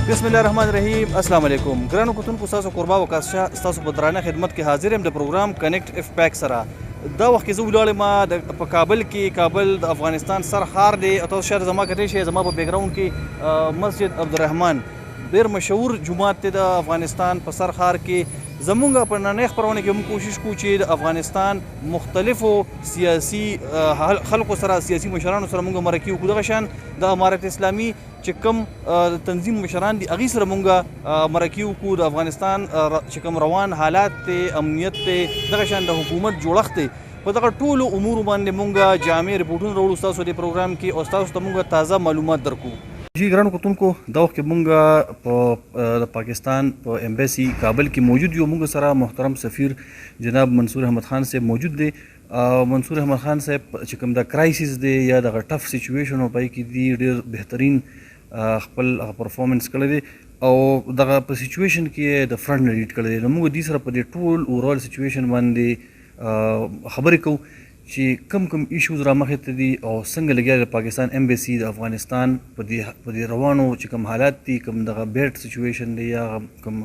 بسم الله الرحمن الرحیم. السلام علیکم ګرانو کتونکو، ستاسو قربا وکاسه ستاسو په درانه خدمت کې حاضر یم د پروګرام کنیکټ اف پیک سره. دا وخت کې زه ولاړم په کابل کې. کابل د افغانستان سر ښار دی. تاسو شاید زما کتلی شئ، زما په بیک ګراوند کې مسجد عبدالرحمن ډېر مشهور جومات دی د افغانستان په سر ښار کې. زمونږ په نننۍ خپرونه کې موږ کوشش کوو چې د افغانستان مختلفو سیاسي خلکو سره، سیاسي مشرانو سره موږ مرکې وکړو. دغه شان د امارت اسلامي چې کوم تنظیم مشران دي هغې سره موږ مرکې وکړو. د افغانستان چې کوم روان حالات دی، امنیت دی، دغه شان د حکومت جوړښت دی، په دغه ټولو امورو باندې موږ جامع رپورټونه راوړو ستاسو دې پروګرام کې او ستاسو ته موږ تازه معلومات درکو. جی ګرانو کتونکو، دا وخت کې موږ په پاکستان په ایمبیسی کابل کې موجود یو. موږ سره محترم سفیر جناب منصور احمد خان صاحب موجود دی. منصور احمد خان صاحب چې کوم د کرایسس دی یا دغه ټف سچویشن او پای کې دی ډېر بهترین خپل پرفارمنس کړی دی او دغه په سچویشن کې د فرنٹ نه لیډ کړی دی. نو موږ دې سره په دې ټول اورال سچویشن باندې خبرې کوو چې کم ایشوز را مخې ته دي او څنګه لګیا د پاکستان ایمبیسی د افغانستان په دې روانو چې کوم حالات دي، کوم دغه بیډ سچویشن دی یا کوم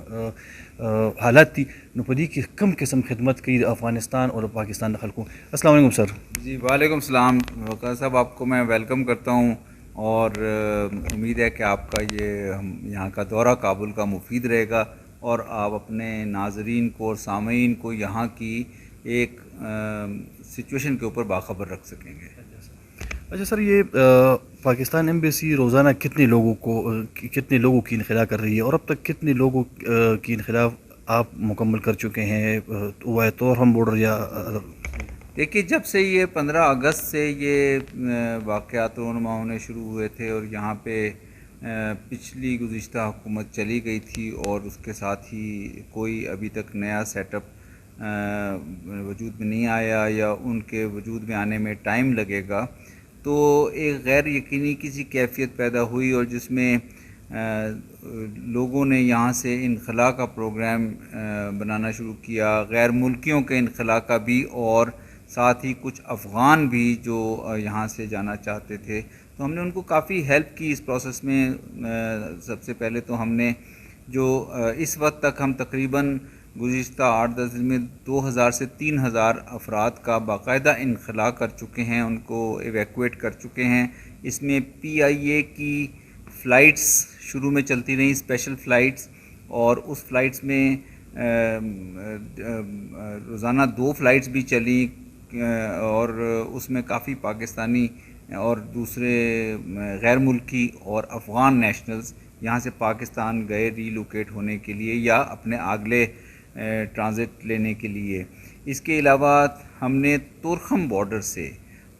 حالات دي، نو په دې کې کم قسم خدمت کوي د افغانستان اور پاکستان د خلکو. السلام علیکم سر. جی وعلیکم السلام وقار صاحب، آپ کو میں ویلکم کرتا ہوں اور امید ہے کہ آپ کا یہ یہاں کا دورہ کابل کا مفید رہے گا اور آپ اپنے ناظرین کو اور سامعین کو یہاں کی ایک سچویشن کے اوپر باخبر رکھ سکیں گے. اچھا سر، یہ پاکستان ایمبیسی روزانہ کتنے لوگوں کی انخلا کر رہی ہے اور اب تک کتنے لوگوں کی انخلا آپ مکمل کر چکے ہیں، وہ تورہم بارڈر یا؟ دیکھیے، جب سے یہ 15 اگست سے یہ واقعات رونما ہونے شروع ہوئے تھے اور یہاں پہ پچھلی گزشتہ حکومت چلی گئی تھی اور اس کے ساتھ ہی کوئی ابھی تک نیا سیٹ اپ وجود میں نہیں آیا یا ان کے وجود میں آنے میں ٹائم لگے گا، تو ایک غیر یقینی کسی کیفیت پیدا ہوئی اور جس میں لوگوں نے یہاں سے انخلا کا پروگرام بنانا شروع کیا، غیر ملکیوں کے انخلا کا بھی اور ساتھ ہی کچھ افغان بھی جو یہاں سے جانا چاہتے تھے. تو ہم نے ان کو کافی ہیلپ کی اس پروسیس میں. سب سے پہلے تو ہم نے جو اس وقت تک ہم تقریباً گزشتہ 8-10 دن میں 2000 سے 3000 افراد کا باقاعدہ انخلا کر چکے ہیں، ان کو ایویکویٹ کر چکے ہیں. اس میں PIA کی فلائٹس شروع میں چلتی رہیں، اسپیشل فلائٹس، اور اس فلائٹس میں روزانہ 2 فلائٹس بھی چلیں اور اس میں کافی پاکستانی اور دوسرے غیر ملکی اور افغان نیشنلز یہاں سے پاکستان گئے ری لوکیٹ ہونے کے لیے یا اپنے اگلے ٹرانزٹ لینے کے لیے. اس کے علاوہ ہم نے تورخم بارڈر سے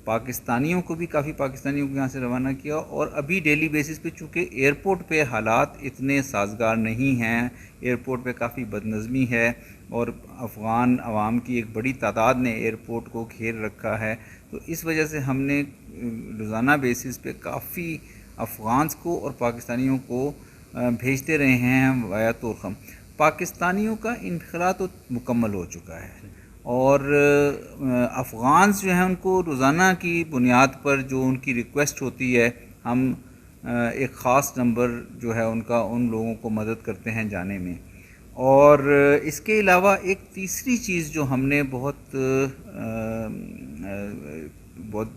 پاکستانیوں کو بھی کافی پاکستانیوں کو یہاں سے روانہ کیا اور ابھی ڈیلی بیسس پہ چونکہ ایئرپورٹ پہ حالات اتنے سازگار نہیں ہیں، ایئرپورٹ پہ کافی بدنظمی ہے اور افغان عوام کی ایک بڑی تعداد نے ایئرپورٹ کو گھیر رکھا ہے، تو اس وجہ سے ہم نے روزانہ بیسس پہ کافی افغانز کو اور پاکستانیوں کو بھیجتے رہے ہیں ویا تورخم. پاکستانیوں کا انخلا تو مکمل ہو چکا ہے اور افغانز جو ہیں ان کو روزانہ کی بنیاد پر جو ان کی ریکویسٹ ہوتی ہے، ہم ایک خاص نمبر جو ہے ان کا ان لوگوں کو مدد کرتے ہیں جانے میں. اور اس کے علاوہ ایک تیسری چیز جو ہم نے بہت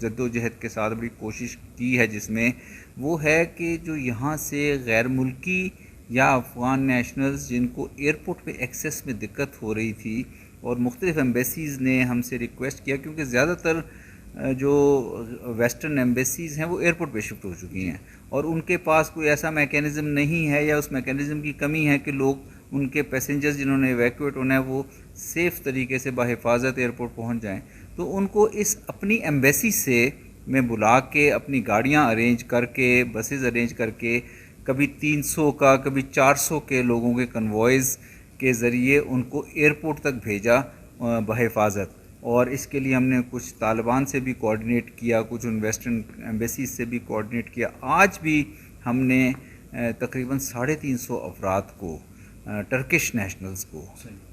جد و جہد کے ساتھ بڑی کوشش کی ہے، جس میں وہ ہے کہ جو یہاں سے غیر ملکی یا افغان نیشنلز جن کو ایئرپورٹ پہ ایکسیس میں دقت ہو رہی تھی اور مختلف ایمبیسیز نے ہم سے ریکویسٹ کیا، کیونکہ زیادہ تر جو ویسٹرن ایمبیسیز ہیں وہ ایئرپورٹ پہ شفٹ ہو چکی ہیں اور ان کے پاس کوئی ایسا میکینزم نہیں ہے یا اس میکینزم کی کمی ہے کہ لوگ ان کے پیسنجرز جنہوں نے ایویکویٹ ہونا ہے وہ سیف طریقے سے بحفاظت ایئرپورٹ پہنچ جائیں. تو ان کو اس اپنی ایمبیسی سے میں بلا کے اپنی گاڑیاں ارینج کر کے، بسز ارینج کر کے، کبھی 300 کا کبھی 400 کے لوگوں کے کنوائز کے ذریعے ان کو ایئرپورٹ تک بھیجا بحفاظت. اور اس کے لیے ہم نے کچھ طالبان سے بھی کوآرڈینیٹ کیا، کچھ ان ویسٹرن ایمبیسیز سے بھی کوآرڈینیٹ کیا. آج بھی ہم نے تقریباً 350 افراد کو، ٹرکش نیشنلز کو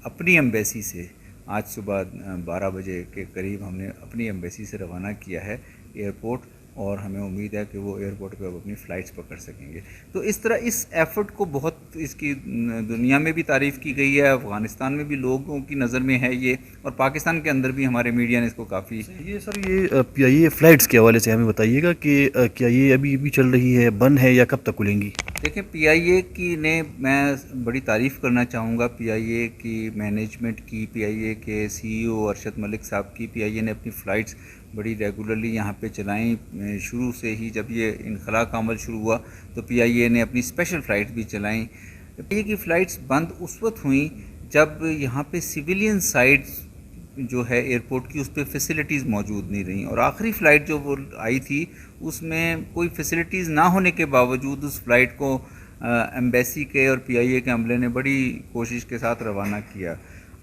اپنی ایمبیسی سے آج صبح 12 بجے کے قریب ہم نے اپنی ایمبیسی سے روانہ کیا ہے ایئرپورٹ اور ہمیں امید ہے کہ وہ ایئرپورٹ پہ اب اپنی فلائٹس پکڑ سکیں گے. تو اس طرح اس ایفرٹ کو بہت اس کی دنیا میں بھی تعریف کی گئی ہے, افغانستان میں بھی لوگوں کی نظر میں ہے یہ, اور پاکستان کے اندر بھی ہمارے میڈیا نے اس کو کافی. یہ سر یہ پی آئی اے فلائٹس کے حوالے سے ہمیں بتائیے گا کہ کیا یہ ابھی بھی چل رہی ہے, بند ہے, یا کب تک کھلیں گی؟ دیکھیں پی آئی اے کی نے میں بڑی تعریف کرنا چاہوں گا, پی آئی اے کی مینجمنٹ کی, پی آئی اے کے سی ای او ارشد ملک صاحب کی. پی آئی اے نے اپنی فلائٹس بڑی ریگولرلی یہاں پہ چلائیں. شروع سے ہی جب یہ انخلاء کا عمل شروع ہوا تو پی آئی اے نے اپنی اسپیشل فلائٹس بھی چلائیں. پی آئی اے کی فلائٹس بند اس وقت ہوئیں جب یہاں پہ سویلین سائٹس جو ہے ایئرپورٹ کی اس پہ فیسلٹیز موجود نہیں رہیں, اور آخری فلائٹ جو وہ آئی تھی اس میں کوئی فیسلٹیز نہ ہونے کے باوجود اس فلائٹ کو ایمبیسی کے اور پی آئی اے کے عملے نے بڑی کوشش کے ساتھ روانہ کیا.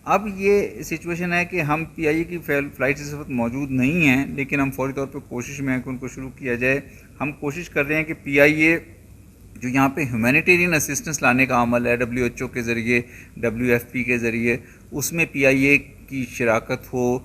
اب یہ سچویشن ہے کہ ہم پی آئی اے کی فلائٹس اس وقت موجود نہیں ہیں, لیکن ہم فوری طور پہ کوشش میں ہیں کہ ان کو شروع کیا جائے. ہم کوشش کر رہے ہیں کہ پی آئی اے جو یہاں پہ ہیومینیٹیرین اسسٹنس لانے کا عمل ہے ڈبلیو ایچ او کے ذریعے, ڈبلیو ایف پی کے ذریعے, اس میں پی آئی اے کی شراکت ہو.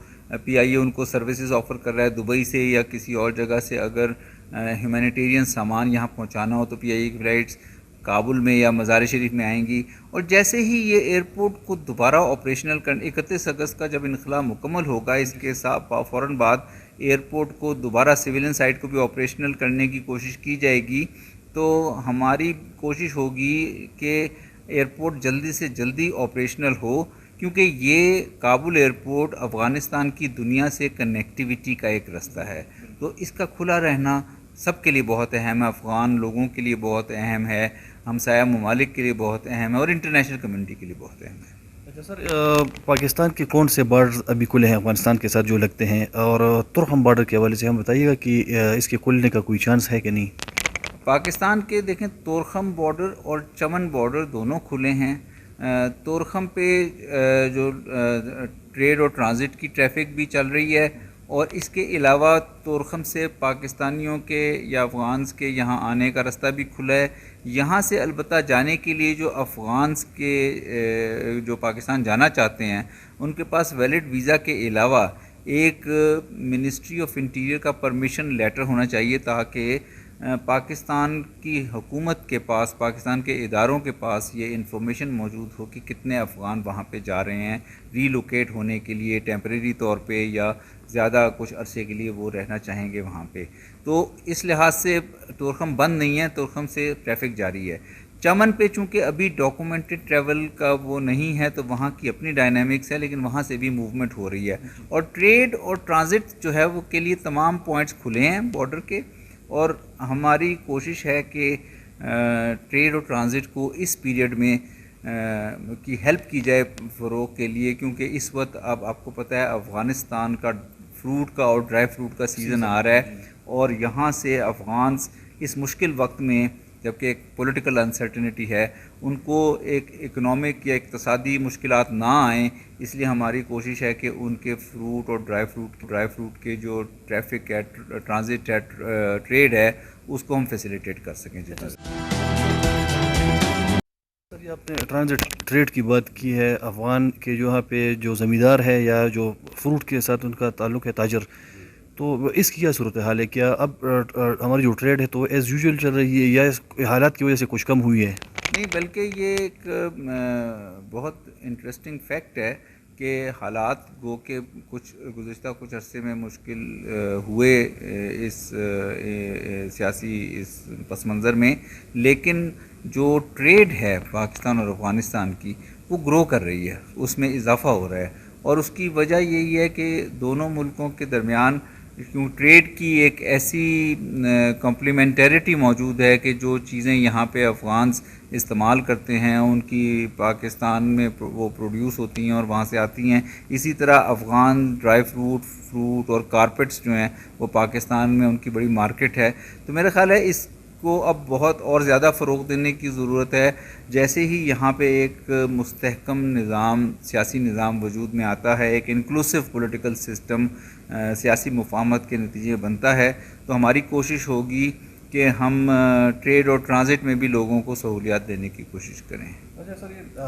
پی آئی اے ان کو سروسز آفر کر رہا ہے دبئی سے یا کسی اور جگہ سے, اگر ہیومینیٹیرین سامان یہاں پہنچانا ہو تو پی آئی اے کی فلائٹس کابل میں یا مزار شریف میں آئیں گی. اور جیسے ہی یہ ایئرپورٹ کو دوبارہ آپریشنل 31 اگست کا جب انخلاء مکمل ہوگا, اس کے ساتھ فوراً بعد ایئرپورٹ کو دوبارہ سویلین سائٹ کو بھی آپریشنل کرنے کی کوشش کی جائے گی. تو ہماری کوشش ہوگی کہ ایئرپورٹ جلدی سے جلدی آپریشنل ہو, کیونکہ یہ کابل ایئرپورٹ افغانستان کی دنیا سے کنیکٹیویٹی کا ایک رستہ ہے. تو اس کا کھلا رہنا سب کے لیے بہت اہم ہے, افغان لوگوں کے لیے بہت اہم ہے, ہمسایہ ممالک کے لیے بہت اہم ہے, اور انٹرنیشنل کمیونٹی کے لیے بہت اہم ہے. اچھا سر, پاکستان کے کون سے بارڈر ابھی کھلے ہیں افغانستان کے ساتھ جو لگتے ہیں, اور ترخم بارڈر کے حوالے سے ہم بتائیے گا کہ اس کے کھلنے کا کوئی چانس ہے کہ نہیں؟ پاکستان کے دیکھیں تورخم بارڈر اور چمن بارڈر دونوں کھلے ہیں. تورخم پہ جو ٹریڈ اور ٹرانزٹ کی ٹریفک بھی چل رہی ہے, اور اس کے علاوہ تورخم سے پاکستانیوں کے یا افغانز کے یہاں آنے کا رستہ بھی کھلا ہے. یہاں سے البتہ جانے کے لیے جو افغانز کے جو پاکستان جانا چاہتے ہیں ان کے پاس ویلڈ ویزا کے علاوہ ایک منسٹری آف انٹیریئر کا پرمیشن لیٹر ہونا چاہیے, تاکہ پاکستان کی حکومت کے پاس, پاکستان کے اداروں کے پاس یہ انفارمیشن موجود ہو کہ کتنے افغان وہاں پہ جا رہے ہیں ری لوکیٹ ہونے کے لیے ٹیمپریری طور پہ, یا زیادہ کچھ عرصے کے لیے وہ رہنا چاہیں گے وہاں پہ. تو اس لحاظ سے تورخم بند نہیں ہے, تورخم سے ٹریفک جاری ہے. چمن پہ چونکہ ابھی ڈاکومنٹڈ ٹریول کا وہ نہیں ہے تو وہاں کی اپنی ڈائنامکس ہے, لیکن وہاں سے بھی موومنٹ ہو رہی ہے. اور ٹریڈ اور ٹرانزٹ جو ہے وہ کے لیے تمام پوائنٹس کھلے ہیں بارڈر کے, اور ہماری کوشش ہے کہ ٹریڈ اور ٹرانزٹ کو اس پیریڈ میں کی ہیلپ کی جائے فروغ کے لیے, کیونکہ اس وقت اب آپ کو پتہ ہے افغانستان کا فروٹ کا اور ڈرائی فروٹ کا سیزن آ رہا ہے, اور یہاں سے افغانز اس مشکل وقت میں, جبکہ ایک پولیٹیکل انسرٹنٹی ہے, ان کو ایک اکنامک یا اقتصادی مشکلات نہ آئیں. اس لیے ہماری کوشش ہے کہ ان کے فروٹ اور ڈرائی فروٹ کے جو ٹریفک ہے, ٹرانزٹ ہے, ٹریڈ ہے, اس کو ہم فیسیلیٹیٹ کر سکیں. سر یہ آپ نے ٹرانزٹ ٹریڈ کی بات کی ہے, افغان کے جو یہاں پہ جو زمیندار ہے یا جو فروٹ کے ساتھ ان کا تعلق ہے تاجر, تو اس کی کیا صورتحال ہے؟ کیا اب ہماری جو ٹریڈ ہے تو ایز یوزول چل رہی ہے, یا اس حالات کی وجہ سے کچھ کم ہوئی ہے؟ نہیں, بلکہ یہ ایک بہت انٹرسٹنگ فیکٹ ہے کہ حالات گو کہ گزشتہ کچھ عرصے میں مشکل ہوئے اس سیاسی اس پس منظر میں, لیکن جو ٹریڈ ہے پاکستان اور افغانستان کی وہ گرو کر رہی ہے, اس میں اضافہ ہو رہا ہے. اور اس کی وجہ یہی ہے کہ دونوں ملکوں کے درمیان کیوں ٹریڈ کی ایک ایسی کمپلیمنٹیریٹی موجود ہے کہ جو چیزیں یہاں پہ افغانز استعمال کرتے ہیں ان کی پاکستان میں وہ پروڈیوس ہوتی ہیں اور وہاں سے آتی ہیں. اسی طرح افغان ڈرائی فروٹ اور کارپیٹس جو ہیں وہ پاکستان میں ان کی بڑی مارکیٹ ہے. تو میرا خیال ہے اس کو اب بہت اور زیادہ فروغ دینے کی ضرورت ہے. جیسے ہی یہاں پہ ایک مستحکم نظام, سیاسی نظام وجود میں آتا ہے, ایک انکلوسیو پولیٹیکل سسٹم سیاسی مفاہمت کے نتیجے بنتا ہے, تو ہماری کوشش ہوگی کہ ہم ٹریڈ اور ٹرانزٹ میں بھی لوگوں کو سہولیات دینے کی کوشش کریں۔ اچھا سر، یہ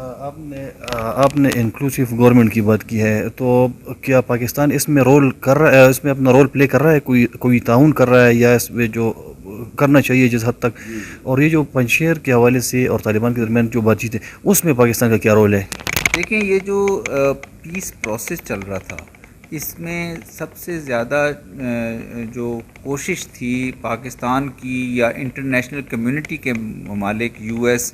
آپ نے انکلوسیو گورنمنٹ کی بات کی ہے، تو کیا پاکستان اس میں رول کر رہا ہے، اس میں اپنا رول پلے کر رہا ہے، کوئی تعاون کر رہا ہے، یا اس میں جو کرنا چاہیے جس حد تک؟ اور یہ جو پنجشیر کے حوالے سے اور طالبان کے درمیان جو بات چیت ہے، اس میں پاکستان کا کیا رول ہے؟ دیکھیں، یہ جو پیس پروسیس چل رہا تھا، اس میں سب سے زیادہ جو کوشش تھی پاکستان کی یا انٹرنیشنل کمیونٹی کے ممالک، یو ایس،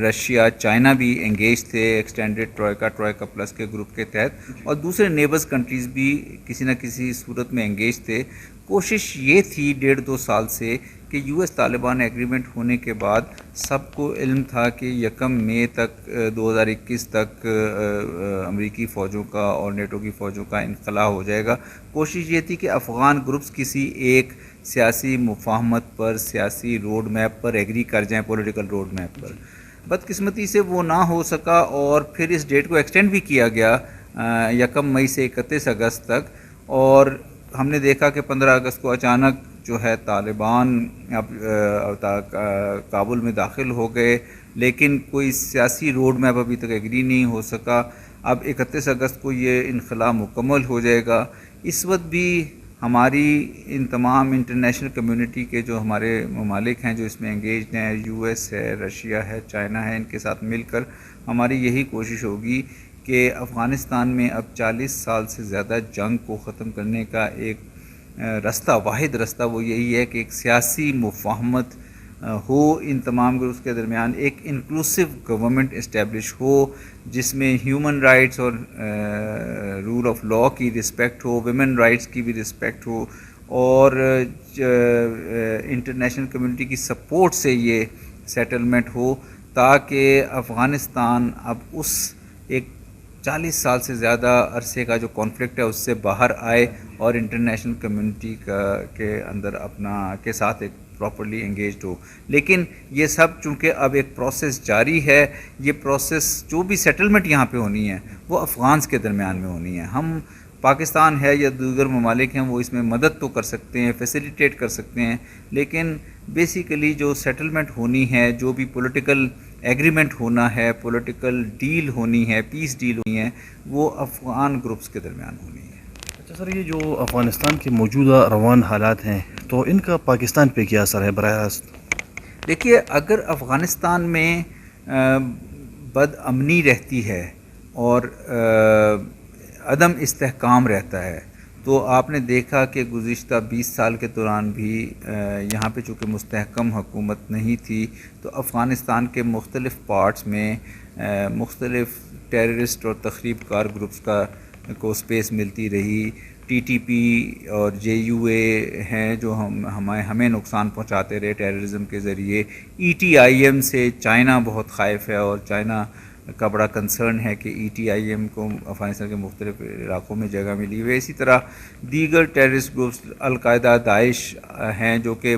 رشیا، چائنا بھی انگیج تھے ایکسٹینڈڈ ٹروئکا پلس کے گروپ کے تحت، اور دوسرے نیبرز کنٹریز بھی کسی نہ کسی صورت میں انگیج تھے۔ کوشش یہ تھی 1.5-2 سال سے کہ یو ایس طالبان ایگریمنٹ ہونے کے بعد سب کو علم تھا کہ 1 مئی تک 2021 تک امریکی فوجوں کا اور نیٹو کی فوجوں کا انخلا ہو جائے گا۔ کوشش یہ تھی کہ افغان گروپس کسی ایک سیاسی مفاہمت پر، سیاسی روڈ میپ پر ایگری کر جائیں، پولیٹیکل روڈ میپ پر۔ بدقسمتی سے وہ نہ ہو سکا، اور پھر اس ڈیٹ کو ایکسٹینڈ بھی کیا گیا 1 مئی سے 31 اگست تک، اور ہم نے دیکھا کہ 15 اگست کو اچانک جو ہے طالبان کابل میں داخل ہو گئے، لیکن کوئی سیاسی روڈ میپ ابھی تک ایگری نہیں ہو سکا۔ اب 31 اگست کو یہ انخلا مکمل ہو جائے گا۔ اس وقت بھی ہماری ان تمام انٹرنیشنل کمیونٹی کے جو ہمارے ممالک ہیں جو اس میں انگیجڈ ہیں، یو ایس ہے، رشیا ہے، چائنا ہے، ان کے ساتھ مل کر ہماری یہی کوشش ہوگی کہ افغانستان میں اب 40 سال سے زیادہ جنگ کو ختم کرنے کا ایک رستہ، واحد رستہ وہ یہی ہے کہ ایک سیاسی مفاہمت ہو ان تمام گروپس کے درمیان، ایک انکلوسیو گورنمنٹ اسٹیبلش ہو جس میں ہیومن رائٹس اور رول آف لاء کی رسپیکٹ ہو، ویمن رائٹس کی بھی رسپیکٹ ہو، اور انٹرنیشنل کمیونٹی کی سپورٹ سے یہ سیٹلمنٹ ہو، تاکہ افغانستان اب اس ایک 40 سال سے زیادہ عرصے کا جو کانفلکٹ ہے اس سے باہر آئے، اور انٹرنیشنل کمیونٹی کے اندر اپنا کے ساتھ ایک پراپرلی انگیجڈ ہو۔ لیکن یہ سب چونکہ اب ایک پروسیس جاری ہے، یہ پروسیس جو بھی سیٹلمنٹ یہاں پہ ہونی ہے وہ افغانس کے درمیان میں ہونی ہے۔ ہم پاکستان ہے یا دیگر ممالک ہیں وہ اس میں مدد تو کر سکتے ہیں، فیسیلیٹیٹ کر سکتے ہیں، لیکن بیسیکلی جو سیٹلمنٹ ہونی ہے، جو بھی پولیٹیکل ایگریمنٹ ہونا ہے، پولیٹیکل ڈیل ہونی ہے، پیس ڈیل ہونی ہے، وہ افغان گروپس کے درمیان ہونی ہے۔ اچھا سر، یہ جو افغانستان کے موجودہ روان حالات ہیں تو ان کا پاکستان پہ کیا اثر ہے براہ راست؟ دیکھیے، اگر افغانستان میں بد امنی رہتی ہے اور عدم استحکام رہتا ہے، تو آپ نے دیکھا کہ گزشتہ 20 سال کے دوران بھی یہاں پہ چونکہ مستحکم حکومت نہیں تھی، تو افغانستان کے مختلف پارٹس میں مختلف ٹیررسٹ اور تخریب کار گروپس کو سپیس ملتی رہی۔ ٹی ٹی پی اور جے یو اے ہیں جو ہمیں نقصان پہنچاتے رہے ٹیررزم کے ذریعے۔ ای ٹی آئی ایم سے چائنا بہت خائف ہے، اور چائنا کا بڑا کنسرن ہے کہ ای ٹی آئی ایم کو افغانستان کے مختلف علاقوں میں جگہ ملی ہوئی ہے۔ اسی طرح دیگر ٹیررسٹ گروپس القاعدہ، داعش ہیں جو کہ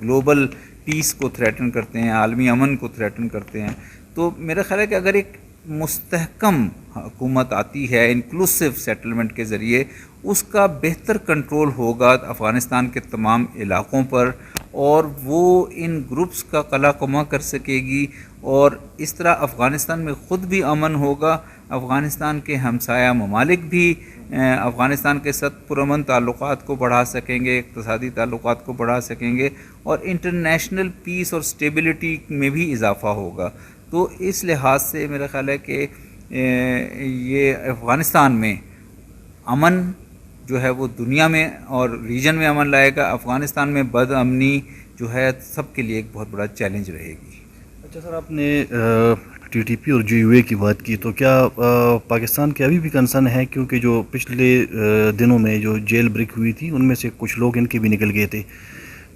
گلوبل پیس کو تھریٹن کرتے ہیں، عالمی امن کو تھریٹن کرتے ہیں۔ تو میرا خیال ہے کہ اگر ایک مستحکم حکومت آتی ہے انکلوسیو سیٹلمنٹ کے ذریعے، اس کا بہتر کنٹرول ہوگا افغانستان کے تمام علاقوں پر، اور وہ ان گروپس کا قلع قمع کر سکے گی، اور اس طرح افغانستان میں خود بھی امن ہوگا، افغانستان کے ہمسایہ ممالک بھی افغانستان کے ساتھ پرامن تعلقات کو بڑھا سکیں گے، اقتصادی تعلقات کو بڑھا سکیں گے، اور انٹرنیشنل پیس اور سٹیبلٹی میں بھی اضافہ ہوگا۔ تو اس لحاظ سے میرا خیال ہے کہ یہ افغانستان میں امن جو ہے وہ دنیا میں اور ریجن میں امن لائے گا، افغانستان میں بد امنی جو ہے سب کے لیے ایک بہت بڑا چیلنج رہے گی۔ اچھا سر، آپ نے ٹی ٹی پی اور جے یو اے کی بات کی، تو کیا پاکستان کے ابھی بھی کنسرن ہے؟ کیونکہ جو پچھلے دنوں میں جو جیل بریک ہوئی تھی ان میں سے کچھ لوگ ان کے بھی نکل گئے تھے۔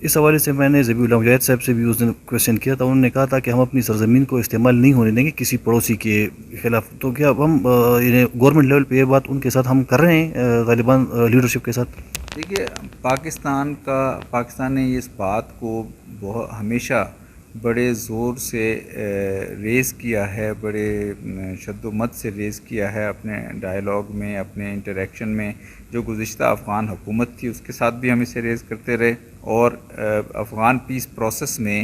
اس حوالے سے میں نے ذبیح اللہ مجاہد صاحب سے بھی اس دن کویشچن کیا تھا، انہوں نے کہا تھا کہ ہم اپنی سرزمین کو استعمال نہیں ہونے دیں گے کسی پڑوسی کے خلاف۔ تو کیا ہم گورنمنٹ لیول پہ یہ بات ان کے ساتھ ہم کر رہے ہیں، طالبان لیڈرشپ کے ساتھ؟ دیکھیے، پاکستان نے اس بات کو ہمیشہ بڑے زور سے ریز کیا ہے، بڑے شد و مت سے ریز کیا ہے اپنے ڈائلاگ میں، اپنے انٹریکشن میں. جو گزشتہ افغان حکومت تھی اس کے ساتھ بھی ہم اسے ریز کرتے رہے، اور افغان پیس پروسیس میں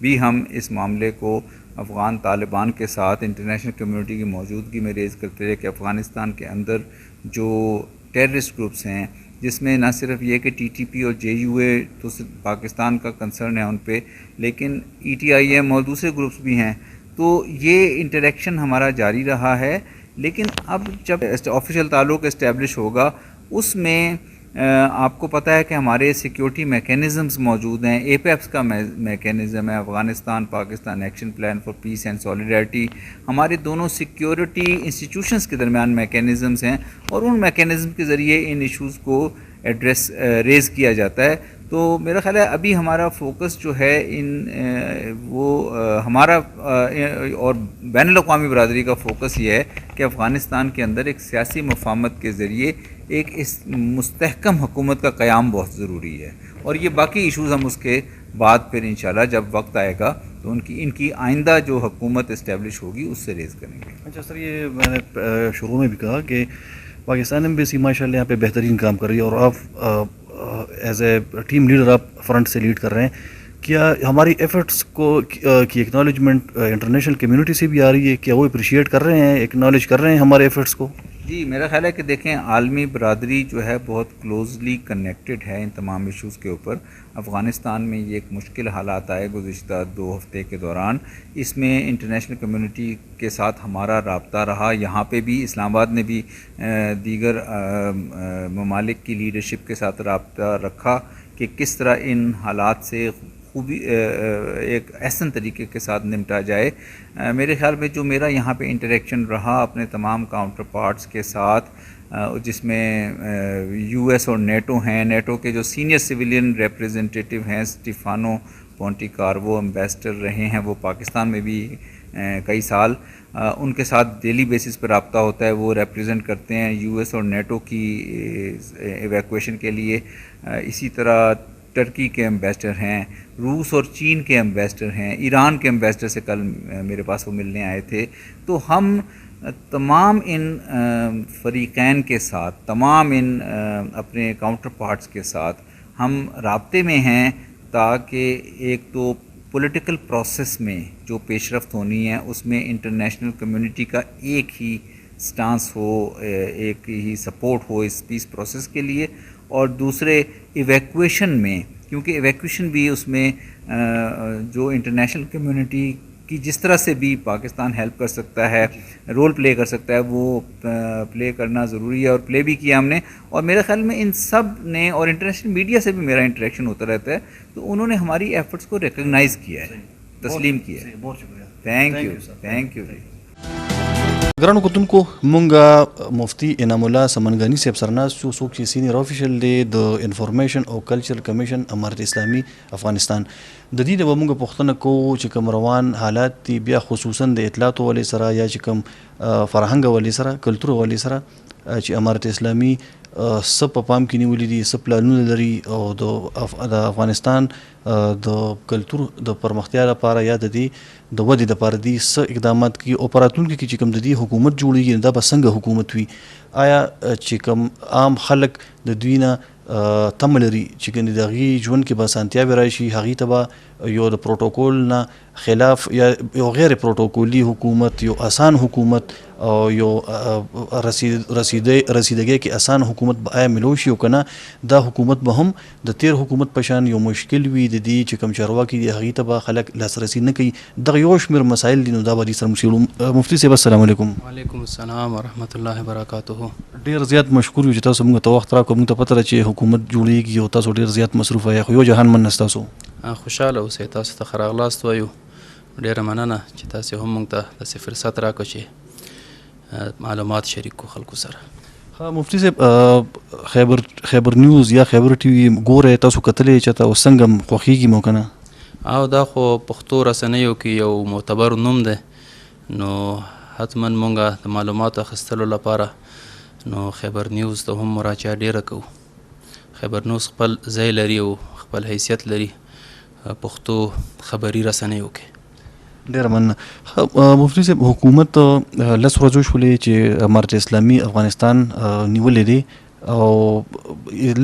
بھی ہم اس معاملے کو افغان طالبان کے ساتھ انٹرنیشنل کمیونٹی کی موجودگی میں ریز کرتے رہے کہ افغانستان کے اندر جو ٹیررسٹ گروپس ہیں، جس میں نہ صرف یہ کہ ٹی ٹی پی اور جے یو اے تو پاکستان کا کنسرن ہے ان پہ، لیکن ای ٹی آئی ایم اور دوسرے گروپس بھی ہیں. تو یہ انٹریکشن ہمارا جاری رہا ہے. لیکن اب جب آفیشیل تعلق اسٹیبلش ہوگا، اس میں آپ کو پتہ ہے کہ ہمارے سیکیورٹی میکینزمز موجود ہیں. اے پیپس کا میکینزم ہے، افغانستان پاکستان ایکشن پلان فار پیس اینڈ سولیڈیرٹی. ہمارے دونوں سیکیورٹی انسٹیٹیوشنز کے درمیان میکینزمز ہیں، اور ان میکینزم کے ذریعے ان ایشوز کو ریز کیا جاتا ہے. تو میرا خیال ہے ابھی ہمارا فوکس جو ہے ہمارا اور بین الاقوامی برادری کا فوکس یہ ہے کہ افغانستان کے اندر ایک سیاسی مفاہمت کے ذریعے ایک اس مستحکم حکومت کا قیام بہت ضروری ہے. اور یہ باقی ایشوز ہم اس کے بعد پھر انشاءاللہ جب وقت آئے گا تو ان کی آئندہ جو حکومت اسٹیبلش ہوگی اس سے ریز کریں گے. اچھا سر، یہ میں نے شروع میں بھی کہا کہ پاکستان ایمبیسی ماشاء اللہ یہاں پہ بہترین کام کر رہی ہے، اور آپ ایز اے ٹیم لیڈر آپ فرنٹ سے لیڈ کر رہے ہیں. کیا ہماری ایفرٹس کی ایکنالجمنٹ انٹرنیشنل کمیونٹی سے بھی آ رہی ہے؟ کیا وہ اپریشیٹ کر رہے ہیں، ایکنالج کر رہے ہیں ہمارے ایفرٹس کو؟ جی، میرا خیال ہے کہ دیکھیں عالمی برادری جو ہے بہت کلوزلی کنیکٹڈ ہے ان تمام ایشوز کے اوپر. افغانستان میں یہ ایک مشکل حالات آئے گزشتہ 2 ہفتے کے دوران، اس میں انٹرنیشنل کمیونٹی کے ساتھ ہمارا رابطہ رہا. یہاں پہ بھی اسلام آباد نے بھی دیگر ممالک کی لیڈرشپ کے ساتھ رابطہ رکھا کہ کس طرح ان حالات سے ایک احسن طریقے کے ساتھ نمٹا جائے. میرے خیال میں جو میرا یہاں پہ انٹریکشن رہا اپنے تمام کاؤنٹر پارٹس کے ساتھ، جس میں یو ایس اور نیٹو ہیں، نیٹو کے جو سینئر سویلین ریپریزنٹیٹیو ہیں اسٹیفانو پونٹی کارو ایمبیسڈر رہے ہیں وہ پاکستان میں بھی کئی سال، ان کے ساتھ ڈیلی بیسس پر رابطہ ہوتا ہے. وہ ریپریزنٹ کرتے ہیں یو ایس اور نیٹو کی ایویکویشن کے لیے. اسی طرح ٹرکی کے ایمبیسڈر ہیں، روس اور چین کے ایمبیسڈر ہیں، ایران کے ایمبیسڈر سے کل میرے پاس وہ ملنے آئے تھے. تو ہم تمام ان فریقین کے ساتھ، تمام ان اپنے کاؤنٹر پارٹس کے ساتھ ہم رابطے میں ہیں، تاکہ ایک تو پولیٹیکل پروسیس میں جو پیش رفت ہونی ہے اس میں انٹرنیشنل کمیونٹی کا ایک ہی سٹانس ہو، ایک ہی سپورٹ ہو اس پیس پروسیس کے لیے. اور دوسرے ایویکویشن میں، کیونکہ ایویکویشن بھی اس میں جو انٹرنیشنل کمیونٹی کی جس طرح سے بھی پاکستان ہیلپ کر سکتا ہے، رول پلے کر سکتا ہے، وہ پلے کرنا ضروری ہے، اور پلے بھی کیا ہم نے. اور میرے خیال میں ان سب نے، اور انٹرنیشنل میڈیا سے بھی میرا انٹریکشن ہوتا رہتا ہے، تو انہوں نے ہماری ایفرٹس کو ریکگنائز کیا ہے، تسلیم کیا ہے. بہت شکریہ. تھینک یو جی. گرانو کتونکو مونږه مفتی انعام الله سمنګانی صاحب سرناست شو څوک چې سینیئر آفیشل دی د انفارمیشن او کلچرل کمیشن امارت اسلامي افغانستان. د دې د مونږ پوښتنه کوو چې کوم روان حالات دي، بیا خصوصا د اطلاعات ولې سره یا چې کوم فرهنګ ولې سره، کلتور ولې سره چې امارت اسلامي څه په پام کې نیولي دي، څه پلانونه لري، او د افغانستان د کلتور د پرمختیا لپاره یا د دې د ودې لپاره دي څه اقدامات کوي، او په راتلونکي کې چې کوم د دې حکومت جوړیږي دا به څنګه حکومت وي. آیا چې کوم عام خلک د دوی نه تمه لري چې ګنې د هغې ژوند کې به اسانتیاوې راشي، هغې ته به یو د پروټوکول نه خلاف یا یو غیر پروټوکولي حکومت، یو آسان حکومت او یو رسیدګۍ کې آسان حکومت به آیا ملو شي، او که نه دا حکومت به هم د تیر حکومت په شان یو مشکل وي، د دې چې کوم چارواکي دي هغې ته به خلک لاسرسي نه کوي. دغه یو شمېر مسایل دي، نو دا به دې سره مشکل. مفتي صاحب السلام علیکم. وعلیکم السلام ورحمۃ اللہ وبرکاتہ. ډېر زیات مشکور یو چې تاسو موږ ته وخت راکړو. موږ ته پته ده چې حکومت جوړیږي او تاسو ډېر زیات مصروفه یې، خو یو جهان من نستاسو. خوشحاله اوسئ، تاسو ته ښه راغلاست وایو. ډېره مننه چې تاسې هم موږ ته داسې فرصت راکړو چې معلومات شریک کړو خلکو سره. ها مفتی صاحب، خیبر نیوز یا خیبر ټي وي ګورئ، تاسو کتلی چېرته او څنګه خوښېږي مو که نه؟ او دا خو پښتو رسنیو کې یو معتبر نوم دی، نو حتما مونږ د معلوماتو اخیستلو لپاره نو خیبر نیوز ته هم مراجعه ډیره کوو. خیبر نیوز خپل ځای لري او خپل حیثیت لري. پښتو خبري رسنیو کې. ډېر مننه. مفتي صاحب، حکومت لس ورځو شولې چې امارت اسلامي افغانستان نیولې دی او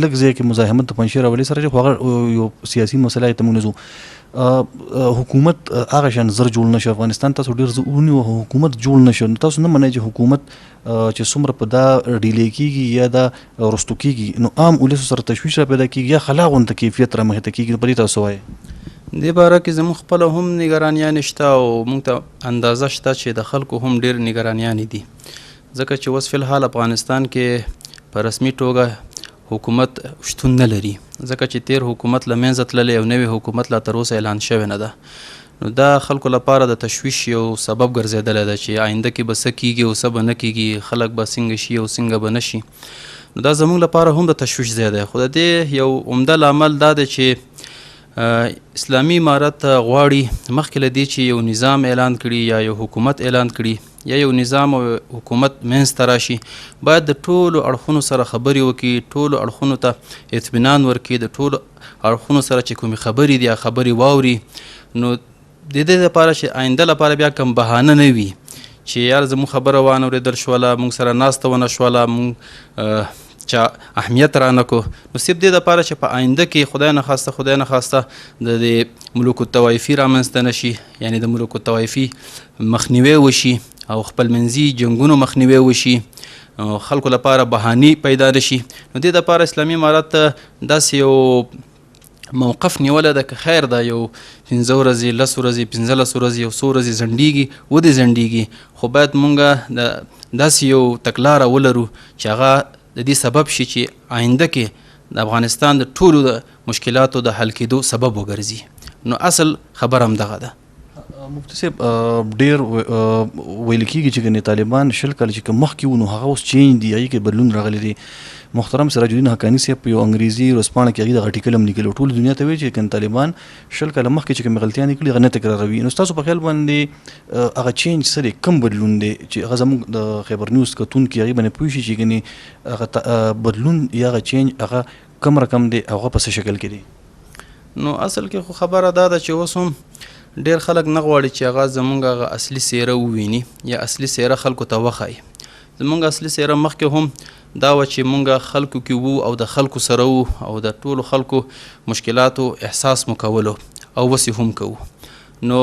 لږ ځای کې مزاحمت د پنجشیر حوالې سره چې هغه یو سیاسي مسله یې ته موږ نزو. حکومت هغه شان زر جوړ نشو، افغانستان تاسو ډېر زه ونیو حکومت جوړ نشو، تاسو نه منئ چې حکومت چې څومره په دا ډیلې کېږي یا دا رستو کېږي نو عام ولسو سره تشویش را پیدا کېږي یا خلا غونته کیفیت را مخې ته کېږي. په دې تاسو وایئ. دې باره کې زموږ خپله هم نګرانیانې شته او موږ ته اندازه شته چې د خلکو هم ډېر نګرانیانې دي، ځکه چې اوس فلحال افغانستان کې په رسمي توګه حکومت شتون نه لري، ځکه چې تیر حکومت له منځه تللی او نوی حکومت لا تر اوسه اعلان شوی نه ده. نو دا خلکو لپاره د تشویش یو سبب ګرځېدلی ده چې آینده کې به څه کېږي او څه به نه کېږي، خلک به څنګه شي او څنګه به نه شي. نو دا زموږ لپاره هم د تشویش ځای دی. خو د دې یو عمده لامل دا دی چې اسلامي امارت غواړي مخکې له دې چې یو نظام اعلان کړي یا یو حکومت اعلان کړي یا یو نظام او حکومت منځ ته راشي، باید د ټولو اړخونو سره خبرې وکړي، ټولو اړخونو ته اطمینان ورکړي، د ټولو اړخونو سره چې کومې خبرې دي خبرې واوري. نو د دې لپاره چې آینده لپاره بیا کوم بهانه نه وي چې یار زموږ خبره وانه اورېدل شوله، موږ سره ناسته ونه شوله، موږ چا اهمیت را نه کو. نو صرف دې دپاره چې په آینده کې خدای نخواسته د دې ملوک الطوایفي رامنځته نه شي، یعنی د ملوک الطوایفي مخنیوی وشي او خپل منځي جنګونو مخنیوی وشي، خلکو لپاره بهانې پیدا نه شي. نو دې دپاره اسلامي امارت داسې یو موقف نیولی ده که خیر ده یو 15 ورځې 10 ورځې 15 ورځې یو څو ورځې ځنډېږي ودې ځنډېږي، خو باید مونږ داسې یو تګلاره ولرو چې هغه د دې سبب شي چې آینده کې د افغانستان د ټولو د مشکلاتو د حل کېدو سبب وګرځي. نو اصل خبر هم دغه ده. مفتي صاحب، ډېر ویل کېږي چې ګنې طالبان 20 کاله چې کوم مخکې وو نو هغه اوس چینج دی، هغې کې بدلون راغلی دی. محترم سراج الدین حقانی صاحب په یو انګریزي ورځپاڼه کې هغې دغه ارټیکل هم لیکلی، ټول دنیا ته وایي چې ګنې طالبان 20 کاله مخکې چې کومې غلطیانې کړي هغه نه تکراروي. نو ستاسو په خیال باندې هغه چینج څه دی، کوم بدلون دی چې هغه زموږ د خیبر نیوز کتونکي هغې باندې پوه شي چې ګنې هغه بدلون یا هغه چینج هغه کم رقم دی، هغه په څه شکل کې دی؟ نو اصل کې خو خبره دا ده چې اوس هم ډېر خلک نه غواړي چې هغه زمونږ هغه اصلي څېره وویني یا اصلي څېره خلکو ته وښایي. زمونږ اصلي څېره مخکې هم دا وه چې مونږ خلکو کې وو او د خلکو سره وو او د ټولو خلکو مشکلاتو احساس مو کولو او وسې هم کوو. نو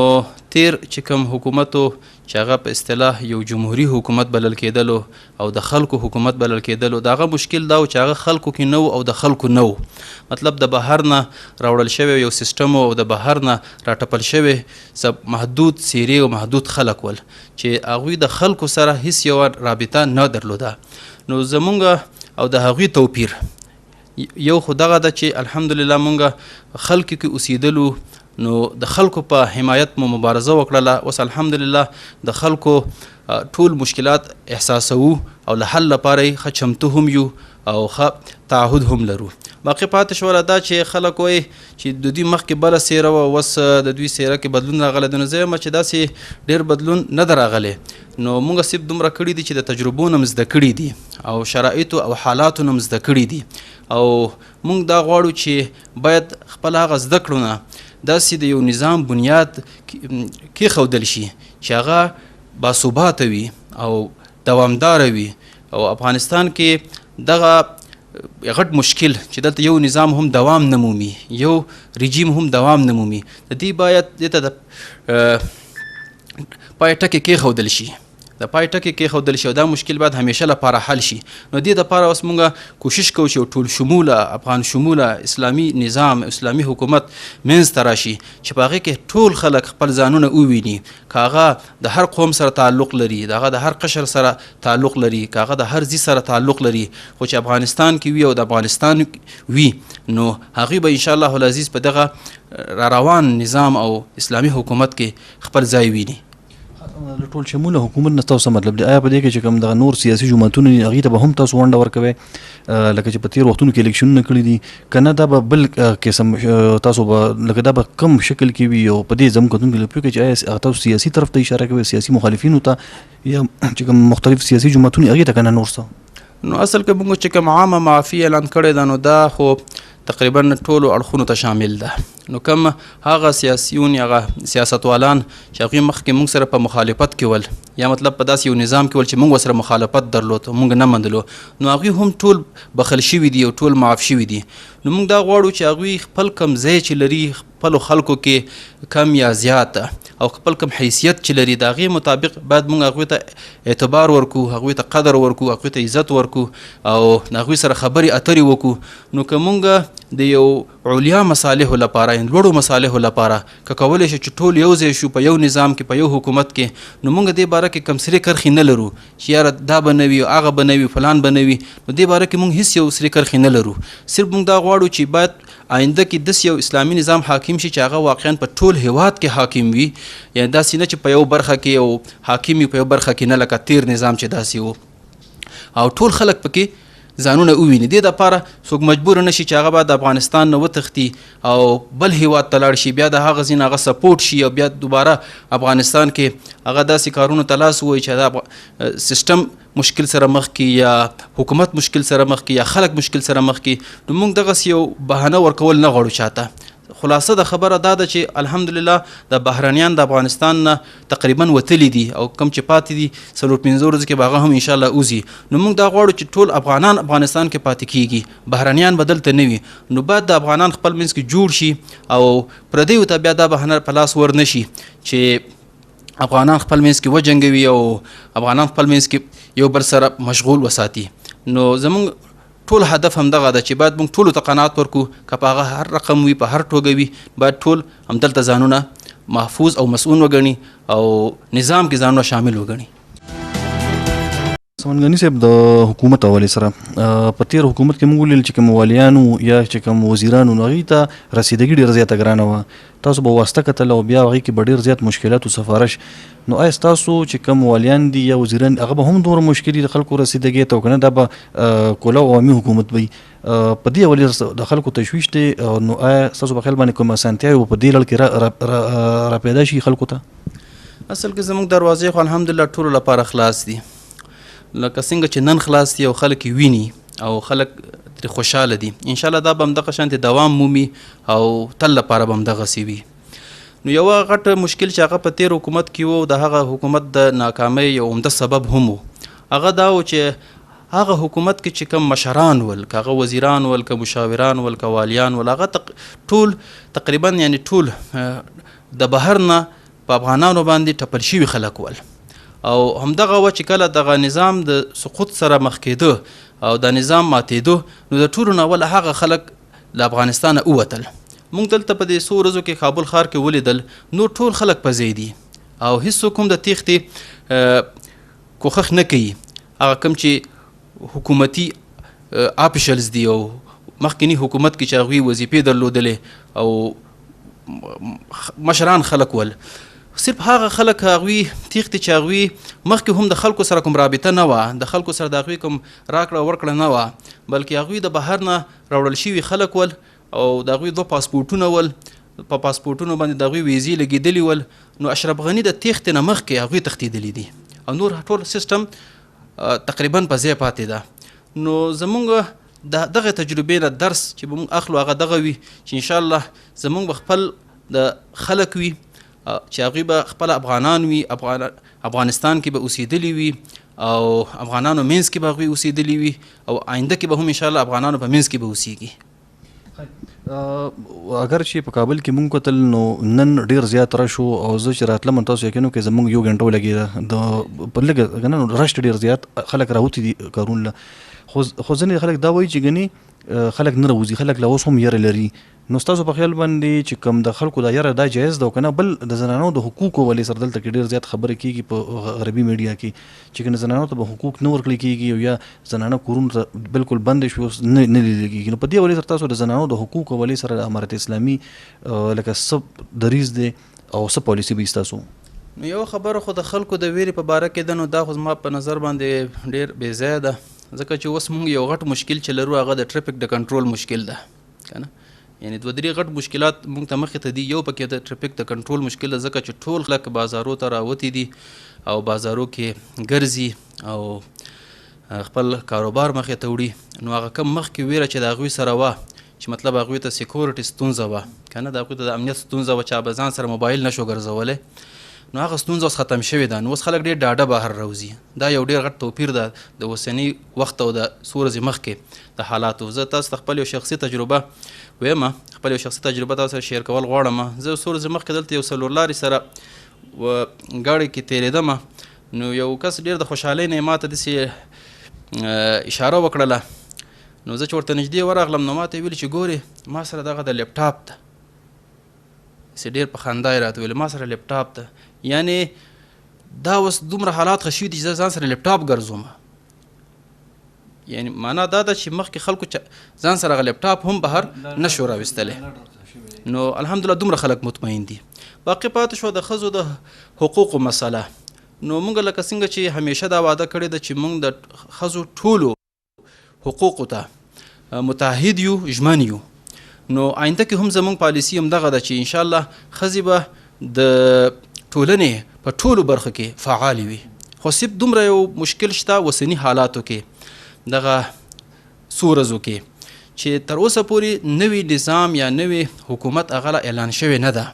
تیر چې کوم حکومتو چې هغه په اصطلاح یو جمهوري حکومت بلل کېدلو او د خلکو حکومت بلل کېدلو، د هغه مشکل دا و چې هغه خلکو کې نه او د خلکو نه و. مطلب د بهر نه راوړل شوی یو سیستم او د بهر نه راټپل شوی محدود څیرې او محدود خلک ول چې هغوی د خلکو سره هیڅ یوه رابطه نه درلوده. نو زمونږ او د هغوی توپیر یو خو دغه ده چې الحمدلله مونږ خلکو کې اوسېدلو، نو د خلکو په حمایت مو مبارزه وکړله. اوس الحمدلله د خلکو ټول مشکلات احساسوو او له حل لپاره یې ښه چمتو هم یو او ښه تعهد هم لرو. باقي پاتې شوله دا چې خلک وایي چې د دوی مخکې بله څېره وه، اوس د دوی څېره کې بدلون راغلی دی. نو زه یم چې داسې ډېر بدلون نه ده راغلی. نو موږ صرف دومره کړي دي چې د تجربو نه م زده کړي دي او شرایطو او حالاتو نه م زده کړي دي، او موږ دا غواړو چې باید خپل هغه زده کړو نه داسې د یو نظام بنیاد کېښودل شي چې هغه باثباته وي او دوامداره وي. او افغانستان کې دغه غټ مشکل چې دلته یو نظام هم دوام نه مومي، یو رژیم هم دوام نه مومي، د دې باید دې ته د پای ټکي کېښودل شي، د پای ټکي کېښودل شي او دا مشکل باید همیشه لپاره حل شي. نو دې دپاره اوس مونږ کوشش کوو چې ټول شموله افغان شموله اسلامي نظام اسلامي حکومت منځ ته راشي چې په هغې کې ټول خلک خپل ځانونه وویني، که هغه د هر قوم سره تعلق لري، د هغه د هر قشر سره تعلق لري، که هغه د هر ځي سره تعلق لري، خو چې افغانستان کې وي او د افغانستان وي نو هغوی به انشاءالله العزیز په دغه روان نظام او اسلامي حکومت کې خپل ځای ویني. ټول شموله حکومت نه تاسو مطلب دی، آیا په دې کې چې کوم دغه نور سیاسي جماعتونه دي هغې ته به هم تاسو ونډه ورکوئ لکه چې په تېر وختونو کې الیکشنونه کړي دي، که نه دا به بل قسم تاسو به لکه دا به کم شکل کې وي؟ او په دې زموږ کتونکي له پوهېږي چې آیا هغه تاسو سیاسي طرف ته اشاره کوئ، سیاسي مخالفینو ته، یا چې کوم مختلف سیاسي جماعتونه هغې ته که نه نور څه؟ نو اصل کې موږ چې کوم عامه معافي اعلان کړی ده نو دا خو تقریبا ټولو اړخونو ته شامل ده. نو کوم هغه سیاسیون یا هغه سیاستوالان چې هغوی مخکې موږ سره په مخالفت کې ول یا مطلب په داسې یو نظام کې ول چې موږ ورسره مخالفت درلود موږ نه منلو نو هغوی هم ټول بخښل شوي دي او ټول معاف شوي دي. نو موږ دا غواړو چې هغوی خپل کم ځای چې لري خپلو خلکو کې کم یا زیات او خپل کم حیثیت چې لري د هغې مطابق باید موږ هغوی ته اعتبار ورکو هغوی ته قدر ورکو هغوی ته عزت ورکو او د هغوی سره خبرې اترې وکړو. نو که موږ د یو علیا مصالحو لپاره لوړو مصالحو لپاره که کولی شو چې ټول یو ځای شو په یو نظام کې په یو حکومت کې نو موږ دې باره کې کم سرې کرښې نه لرو چې یاره دا به نه وي هغه به نه وي فلان به نه وي. نو دې باره کې موږ هیڅ یو سرې کرښې نه لرو. صرف موږ دا غواړو چې باید آینده کې داسې یو اسلامي نظام حاکم شي چې هغه واقعا په ټول هیواد کې حاکم وي یعنې داسې نه چې په یو برخه کې یو حاکم وي په یو برخه کې نه لکه تیر نظام چې داسې و او ټول خلک پکې ځانونه وویني. دې دپاره څوک مجبور نه شي چې هغه به د افغانستان نه وتښتي او بل هیواد ته لاړ شي بیا د هغه ځای نه هغه سپورټ شي او بیا دوباره افغانستان کې هغه داسې کارونو ته لاس ووایي چې دا سیستم مشکل سره مخ کی یا حکومت مشکل سره مخ کی یا خلک مشکل سره مخ کی. نو موږ دغسې یو بهانه ورکول نه غواړو چاته. خلاصه د خبره دا ده چې الحمدلله د بهرنیان د افغانستان نه تقریبا وتلي دي او کم چې پاتې دي 4-5 ورځې کې به هغه هم انشاءالله وځي. نو موږ دا غواړو چې ټول افغانان افغانستان کې پاتې کیږي بهرنیان به دلته نه وي. نو باید د افغانان خپل منځ کې جوړ شي او پردیو ته بیا دا بهانه په لاس ور نه شي چې افغانان خپل منځ کې وجنګوي او افغانان خپل منځ کې یو بل سره مشغول وساتي. نو زموږ ټول هدف هم دغه ده چې باید موږ ټولو ته قناعت ورکو که په هغه هر رقم وي په هر توګه وي باید ټول همدلته ځانونه محفوظ او مسؤول وګڼي او نظام کې ځانونه شامل وګڼي. سمنګانی صاحب د حکومت حوالې سره په تیر حکومت کې موږ ولیدل چې کوم والیانو یا چې کوم وزیرانو نو هغوی ته رسیدګي ډېره زیاته ګرانه وه. تاسو به واسطه کتل او بیا هغوی کې به ډېر زیات مشکلات و سفارش. نو آیا ستاسو چې کوم والیان دي یا وزیران هغه به هم دومره مشکل دي د خلکو رسیدګۍ ته او که نه دا به کوله عوامي حکومت وي په دې حوالې د خلکو تشویش دی. نو آیا ستاسو په خیال باندې کوم اسانتیاوې به په دې لړ کې را پیدا شي خلکو ته؟ اصل کې زموږ دروازې خو الحمدلله ټولو لپاره خلاص دي لکه څنګه چې نن خلاص دي او خلک یې ویني او خلک ترې خوشحاله دي. انشاءالله دا به همدغه شانتې دوام مومي او تل لپاره به همدغسې وي. نو یوه غټ مشکل چې هغه په تیر حکومت کې و د هغه حکومت د ناکامۍ یو عمده سبب هم و هغه دا و چې هغه حکومت کې چې کوم مشران ول که هغه وزیران ول که مشاوران ول که والیان ول هغه ټول تقریبا یعنی ټول د بهر نه په افغانانو باندې ټپل شوي خلک ول او همدغه و چې کله دغه نظام د سقوط سره مخ کېده او د نظام ماتېدو نو د ټولو نه اول هغه خلک له افغانستانه ووتل. موږ دلته په دې 100 ورځو کې کابل ښار کې ولیدل نو ټول خلک په ځای دي او هیڅوک هم د تیښتې کوښښ نه کوي. هغه کوم چې حکومتي آفیشلز دي او مخکینی حکومت کې چې هغوی وظیفې درلودلې او مشران خلک ول صرف هغه خلک هغوی تیښتې چې هغوی مخکې هم د خلکو سره کوم رابطه نه وه د خلکو سره د هغوی کوم راکړه ورکړه نه وه بلکې هغوی د بهر نه راوړل شوي خلک ول او د هغوی 2 پاسپورټونه ول په پاسپورټونو باندې د هغوی ویزې لګېدلي ول. نو اشرف غني د تیښتې نه مخکې هغوی تښتېدلي دي او نور ټول سیستم تقریبا په ځای پاتې ده. نو زمونږ د دغه تجربې نه درس چې به موږ اخلو هغه دغه وي چې انشاءالله زمونږ به خپل د خلک وي چې هغوی به خپل افغانان وي افغانستان کې به اوسېدلي وي او افغانانو منځ کې به هغوی اوسېدلي وي او آینده کې به هم انشاءالله افغانانو په منځ کې به اوسېږي. اگر چې په کابل کې مونږ کتل نو نن ډیر زیات رش و او زه چې راتلم تاسو یقینو کې زمونږ 1 غنټه ولګېده د په لږه کنه رش ډیر زیات خلک راوتي دي کارونه خو ځینې خلک دا وایي چې ګنې خلک نه راوځي خلک لا اوس هم یره لري. نو ستاسو په خیال باندې چې کوم د خلکو دا یره دا جایز ده که نه بل د زنانو د حقوقو ولې سره دلته کې ډیر زیات خبرې کېږي په غربي میډیا کې چې کنه زنانو ته به حقوق نه ورکړل کېږي او یا زنانه کورونو ته بالکل بند شي نه لیدل کېږي. نو په دې ولې سره تاسو د زنانو د حقوقو ولې سره د امارت اسلامي لکه څه دریځ دی او څه پالیسي به ستاسو؟ نو یو خبره خو د خلکو د ویرې په باره کې ده نو دا خو زما په نظر باندې ډیر بې ځایه ده ځکه چې اوس موږ یو غټ مشکل چې لرو هغه د ټریفک د کنټرول مشکل ده که نه یعنی 2-3 غټ مشکلات موږ ته مخې ته دي. یو پکې د ټریفک د کنټرول مشکل ده ځکه چې ټول خلک بازارو ته راوتي دي او بازارو کې ګرځي او خپل کاروبار مخې ته وړي. نو هغه کم مخکې ویره چې د هغوی سره وه چې مطلب هغوی ته سیکورټي ستونزه وه که نه د هغوی ته د امنیت ستونزه وه چې به ځان سره موبایل نشو ګرځولی نو هغه ستونزه اوس ختم شوې ده. نو اوس خلک ډېر ډاډه بهر راوځي. دا یو ډېر غټ توپیر ده د اوسني وخت او د څو ورځې مخکې د حالاتو. زه تاسو ته خپل یو شخصي تجربه ویم، خپل یو شخصي تجربه تاسو سره شیر کول غواړم. زه څو ورځې مخکې دلته یو څلور لارې سره ګاډۍ کې تېرېدم، نو یو کس ډېر د خوشحالۍ نه ما ته داسې اشاره وکړله. نو زه چې ورته نږدې ورغلم نو ما ته یې ویل چې ګورې ما سره دغه د لیپټاپ ده. چې ډېر په خندا یې راته ویل ما سره لیپټاپ ده. یعنې دا اوس دومره حالات ښه شوي دي چې زه ځان سره لیپټاپ ګرځوم. یعنې معنا دا ده چې مخکې خلکو ځان سره هغه لیپټاپ هم بهر نشو راویستلی. نو الحمدلله دومره خلک مطمئن دي. باقي پاتې شوه د ښځو د حقوقو مسله. نو موږ لکه څنګه چې همیشه دا وعده کړې ده چې موږ د ښځو ټولو حقوقو ته متحد یو، ژمن یو. نو آینده کې هم زموږ پالیسي هم دغه ده چې انشاءالله ښځې به د ټولنې په ټولو برخو کې فعالې وي. خو صرف دومره یو مشکل شته اوسني حالاتو کې دغه څو ورځو کې چې تر اوسه پورې نوی نظام یا نوی حکومت هغه اعلان شوی نه ده.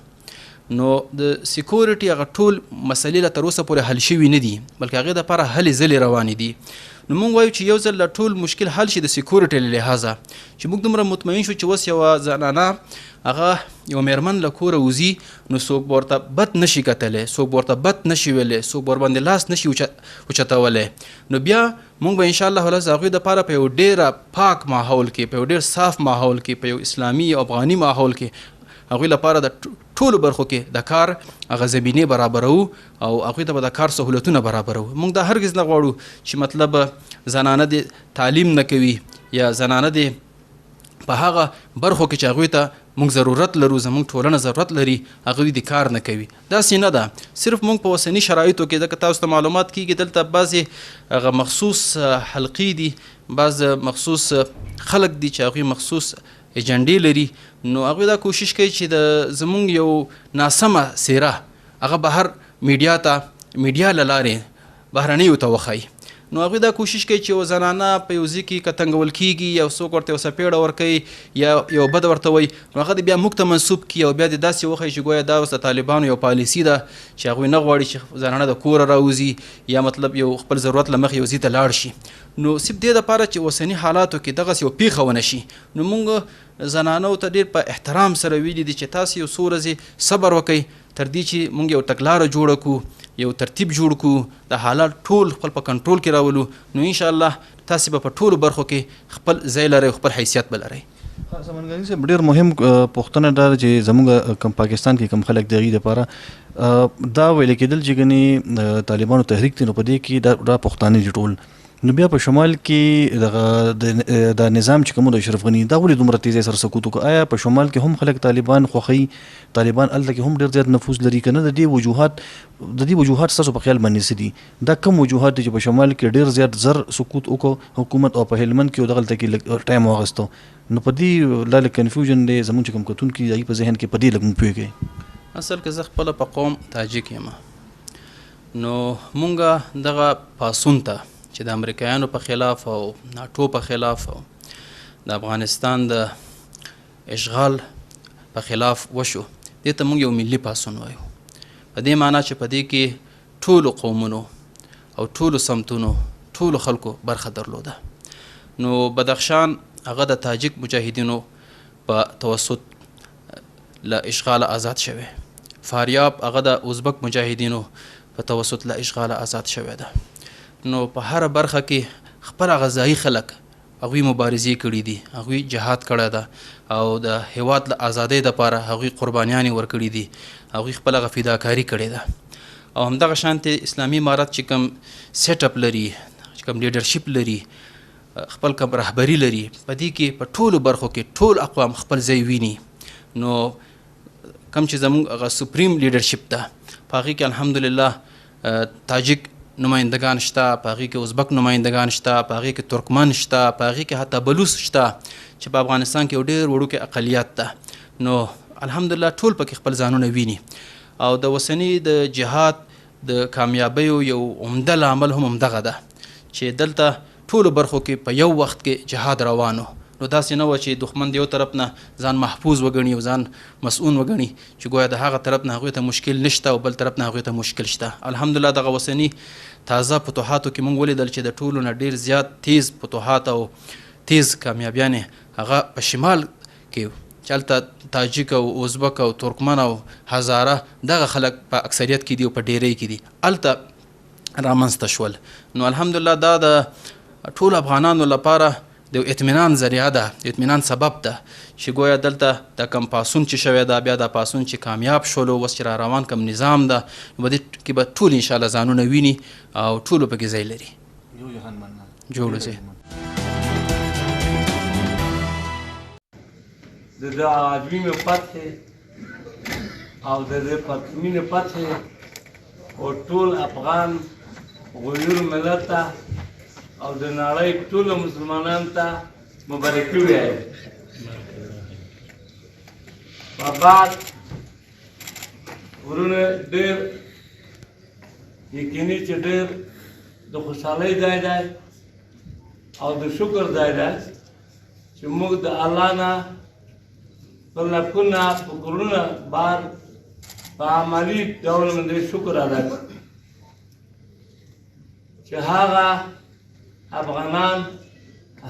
نو د سیکورټي هغه ټول مسلې له تر اوسه پورې حل شوي نه دي، بلکې هغې دپاره هلې ځلې روانې دي. نو موږ وایو چې یو ځل له ټول مشکل حل شي د سیکورټي له لحاظه چې موږ دومره مطمئن شو چې اوس یوه زنانه هغه یو میرمن له کوره وځي نو څوک به ورته بد نشي کتلی، څوک به ورته بد نشي ویلی، څوک به ورباندې لاس نشي اوچتولی. نو بیا موږ به انشاءالله ولس د هغوی دپاره په یو ډېره پاک ماحول کې، په یو ډېر صاف ماحول کې، په یو اسلامي او افغاني ماحول کې هغوی لپاره د ټولو برخو کې د کار هغه زمینې برابرو او هغوی ته به د کار سهولتونه برابرو. موږ دا هرګز نه غواړو چې مطلب زنانه دې تعلیم نه کوي یا زنانه دې په هغه برخو کې چې هغوی ته موږ ضرورت لرو، زموږ ټولنه ضرورت لري، هغوی دې کار نه کوي. داسې نه ده. صرف موږ په اوسني شرایطو کې ځکه تاسو ته معلومات کېږي دلته بعضې هغه مخصوص حلقې دي، بعض مخصوص خلک دي چې هغوی مخصوص ایجنډې لري. نو هغوی دا کوشش کوي چې د زمونږ یو ناسمه څیره هغه بهر میډیا له لارې بهرنیو ته وښایي. نو هغوی دا کوشش کوي چې یو زنانه په یو ځای کې که تنګول کېږي یا څوک ورته یو څپېړه ورکوي یا یو بد ورته وایي نو هغه د بیا موږ ته منسوب کړي او بیا د داسې وښایي چې ګویا دا اوس د طالبانو یو پالیسي ده چې هغوی نه غواړي چې زنانه د کوره راوځي یا مطلب یو خپل ضرورت له مخې یو ځای ته لاړ شي. نو صرف دې دپاره چې اوسني حالاتو کې دغسې یو پیښه ونه شي. نو موږ زنانو ته ډېر په احترام سره ویلي دي چې تاسې یو څو ورځې صبر وکئ تر دې چې موږ یو تګلاره جوړه کړو، یو ترتیب جوړ کړو، د حالات ټول خپل په کنټرول کې راولو. نو انشاءالله تاسې به په ټولو برخو کې خپل ځای لرئ، خپل حیثیت به لرئ. سمنګري صاحب ډېر مهم پوښتنه ده چې زموږ کم پاکستان کې کم خلک د هغې دپاره دا ویل کېدل چې ګنې طالبانو تحریک دی نو په دې کې دا پښتانه دي ټول. نو بیا په شمال کې دغه د نظام چې کوم د اشرف غني دا ولې دومره تیزی سره سقوط وکړو؟ آیا په شمال کې هم خلک طالبان خوښوي؟ طالبان هلته کې هم ډېر زیات نفوذ لري که نه؟ د دې وجوهات ستاسو په خیال باندې څه دي؟ دا کوم وجوهات دي چې په شمال کې ډېر زیات زر سقوط وکړو حکومت او په هلمند کې دغلته کې ټایم واغستو؟ نو په دې لاله کنفیوژن دی زموږ چې کوم کتونکي د هغوی په ذهن کې په دې لږ موږ پوهېږئ. اصل کې زه خپله په قوم تاجک یم. نو مونږ دغه پاسون ته چې د امریکایانو په خلاف او ناټو په خلاف او د افغانستان د اشغال په خلاف وشو، دې ته موږ یو ملي پاسون وایو. په دې معنا چې په دې کې ټولو قومونو او ټولو سمتونو ټولو خلکو برخه درلوده. نو بدخشان هغه د تاجک مجاهدینو په توسط له اشغال آزاد شوی، فاریاب هغه د ازبک مجاهدینو په توسط له اشغال آزاد شوی ده. نو په هر برخه کې خپل غذایی خلک هغوی مبارزې کړي دي، هغوی جهاد کړی ده او د هیواد له ازادۍ دپاره هغوی قربانیانې ورکړي دي، هغوی خپل هغه فداکاري کړې ده. او همدغه شانتې اسلامي امارت چې کوم سیټ اپ لري، چې کوم لیډرشپ لري، خپل کوم رهبري لري، په دې کې په ټولو برخو کې ټول اقوام خپل ځای ویني. نو کوم چې زموږ هغه سپریم لیډرشپ ده په هغې کې الحمدلله تاجک نمایندگان شته، په هغې کې ازبک نمایندگان شته، په هغې کې ترکمن شته، په هغې کې حتی بلوچ شته چې په افغانستان کې یو ډېر وړوکی اقلیت ده. نو الحمدلله ټول پکې خپل ځانونه ویني. او د اوسني د جهاد د کامیابیو یو عمده لامل هم همدغه ده چې دلته ټولو برخو کې په یو وخت کې جهاد روانو نو داسې نه وه چې دښمن د یو طرف نه ځان محفوظ وګڼي او ځان مسؤون وګڼي چې ګویا د هغه طرف نه هغوی ته مشکل نشته او بل طرف نه هغوی ته مشکل شته. الحمدلله دغه اوسني تازه فتوحاتو کې موږ ولیدل چې د ټولو نه ډېر زیات تیز فتوحات او تیز کامیابیانې هغه په شمال کې چې هلته تاجک او ازبک او ترکمن او هزاره دغه خلک په اکثریت کې دي او په ډیری کې دي هلته رامنځته شول. نو الحمدلله دا د ټولو افغانانو لپاره د اطمینان ذریعه ده، د اطمینان سبب ده چې ګویا دلته د کم پاسون چې شوی ده بیا د پاسون چې کامیاب شولو اوس چې را روان کم نظام ده نو په دې کې به ټول انشاءالله ځانونه ویني او ټولو پکې ځای لري. جوړ اوسئ. د ده عظیم فتح او د ده پرتمین فتح او ټول افغان غیور ملت ته او د نړۍ ټولو مسلمانانو ته مبارکي ووایو. په بعد ورونه ډېر یقیني چې ډېر د خوشحالۍ ځای دی او د شکر ځای دی چې موږ د الله نه په لکونه په کورونه بار په عملي ډول باندې شکر ادا کړو چې هغه افغانان،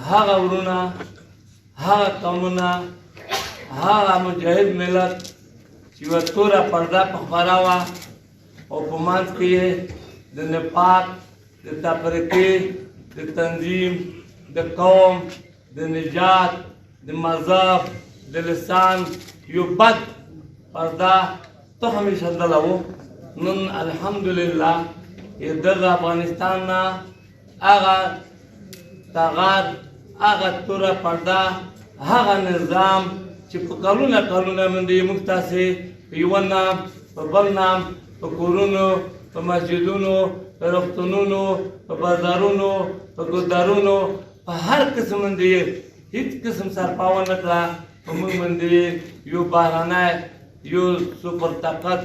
هغه ورونه، هغه قومونه، هغه مجاهد ملت چې یوه توره پرده په خپره وه او په منځ کې یې د نفاق، د تفرقې، د تنظیم، د قوم، د نجات، د مذهب، د لسان یو بد پرده تخم ایښودلی و. نن الحمدلله دغه افغانستان نه هغه تغار، هغه توره پرده، هغه نظام چې په کلونه کلونه باندې موږ تاسې په یوه نام، په بل نام، په کورونو، په مسجدونو، په روغتونونو، په بازارونو، په ګودرونو، په هر قسم باندې هیڅ قسم سرپاوه نه کړه. په موږ باندې یو بهرنی، یو سپر طاقت،